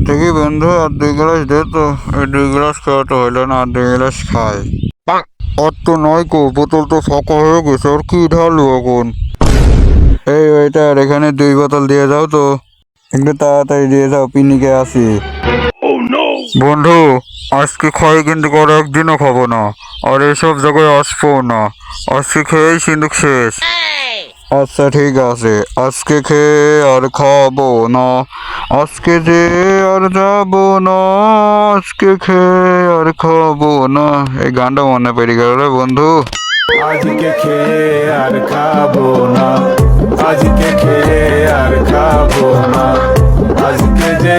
দেখি বন্ধু আর 2 গ্লাস দে তো। এই 2 গ্লাস খাওয়া তো হইলো না, আর 2 গ্লাস খাই। আর তো নয় কো, বোতল তো ফাঁকা হয়ে গেছে, আর কি ঢালু এখন? এই ওইটার এখানে 2 বোতল দিয়ে যাও তো, একটু তাড়াতাড়ি দিয়ে যাও, পিনিকে আসি। বন্ধু, আজকে খাই কিন্তু আর একদিনও খাবো না, আর এসব জায়গায় আসবো না। আজকে খেয়েই সিন্ধুক শেষ। আচ্ছা ঠিক আছে, আজকে খেয়ে আর খাবো না, আজকে যে আর যাবো না, আজকে খেয়ে আর খাবো না। এই গানটা মনে পড়ে গেল রে বন্ধু। আজকে খেয়ে আর খাবো না, আজকে খেয়ে আর খাবো না, আজকে যে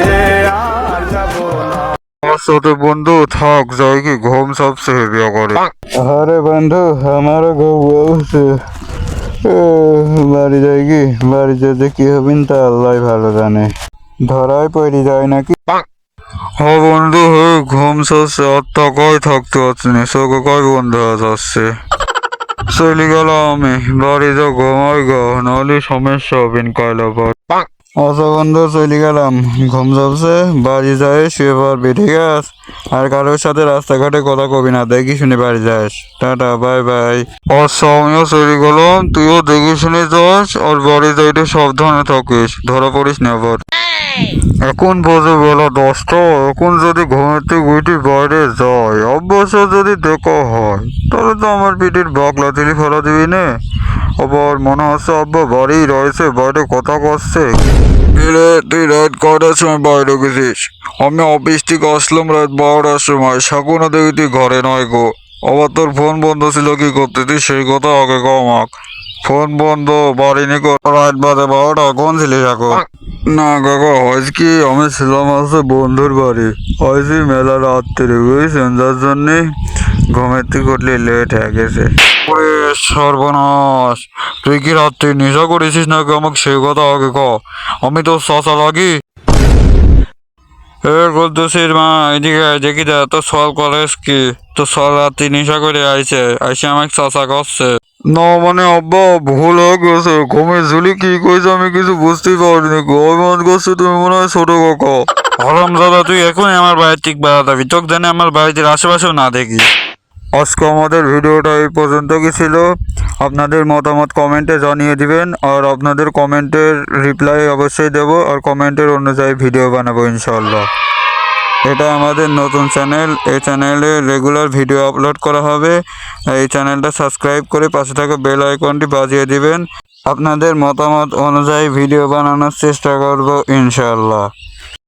আর যাবো না। আমার সাথে বন্ধু থাক, যাই কি ঘুম সবচেয়ে হেভি করে। আরে বন্ধু, আমারও ঘুম বলছে। বাড়ি যাই কি, বাড়ি যেতে কি হবেন তা আল্লাহ ভালো জানে। ধরাই পড়ে যায় নাকি। হ্যাঁ বন্ধু, হে ঘুম সচ্ছে, আর টাকাই থাকতে পারছি না, চোখে কয় বন্ধ হয়ে যাচ্ছে। চলে গেলাম আমি, বাড়ি যা ঘুমাই গা, নাহলে সমস্যা হবেন কয়লা পর। আচ্ছা বন্ধু, চলে গেলাম, ঘুম যাচ্ছে, বাড়ি যায় শুয়ে পড়বি, ঠিক আছে? আর কারোর সাথে রাস্তাঘাটে কথা কবি না, দেখি শুনে বাড়ি যাস। Tata, bye bye. আচ্ছা আমিও চলে গেলাম, তুইও দেখি শুনে যাস, আর বাড়ি যাইতে সাবধানে থাকিস, ধরা পড়িস না আবার। এখন বোঝে বেলা 10টা, এখন যদি ঘুমাতে গুইটি বাইরে যায়, অবশ্য যদি দেখা হয়, তাহলে তো আমার পিঠের বাগলা তুলি ফেলা দিবি না। আবার মনে হচ্ছে আব্বা বাড়ি রয়েছে, বাইরে কথা করছে। তুই রাত কটার সময় বাইরে গেছিস? আমি অফিস থেকে আসলাম রাত 12টার সময়, সাকুনা দেখি তুই ঘরে নয় গো। আবার তোর ফোন বন্ধ ছিল কি করতে, তুই সেই কথা আগে কও আমাক। ফোন বন্ধ, বাড়ি নিকো, রাত বাজে 12টা, কোন ছিলিস এখন? না কাকা, হয়েছে কি, আমি ছিলাম আছে বন্ধুর বাড়ি, হয়েছি মেলা রাত্রে, বুঝছেন, যার জন্যে ঘুমের থেকে উঠলে লেট হয়ে গেছে। ওরে সর্বনাশ, তুই কি রাত্রে নেশা করেছিস নাকি, আমাকে সেই কথা আগে ক। আমি তো চাচা লাগি। কুদ্দুসের মা, এদিকে আয়, দেখি দা তো সল কলেজ কি, তো সল রাত্রি নেশা করে আইছে, আইসে আমাকে চাচা করছে। না মানে আব্বা, ভুল হয়ে গেছে, ঘুমের ঝুলি কি কইছে আমি কিছু বুঝতেই পারিনি গো, অভিমান করছো তুমি, মনে হয় ছোট কাকা। আরাম দাদা, তুই এখনই আমার বাড়ির ঠিক বেড়াতে তোকে জানে আমার বাড়িতে আশেপাশেও না দেখি। আজকে আমাদের ভিডিওটা এই পর্যন্ত কি ছিল। আপনাদের মতামত কমেন্টে জানিয়ে দিবেন, আর আপনাদের কমেন্টের রিপ্লাই অবশ্যই দেব, আর কমেন্টের অনুযায়ী ভিডিও বানাবো ইনশাল্লাহ। এটা আমাদের নতুন চ্যানেল, এই চ্যানেলে রেগুলার ভিডিও আপলোড করা হবে। এই চ্যানেলটা সাবস্ক্রাইব করে পাশে থাকা বেল আইকনটি বাজিয়ে দিবেন। আপনাদের মতামত অনুযায়ী ভিডিও বানানোর চেষ্টা করব ইনশাল্লাহ।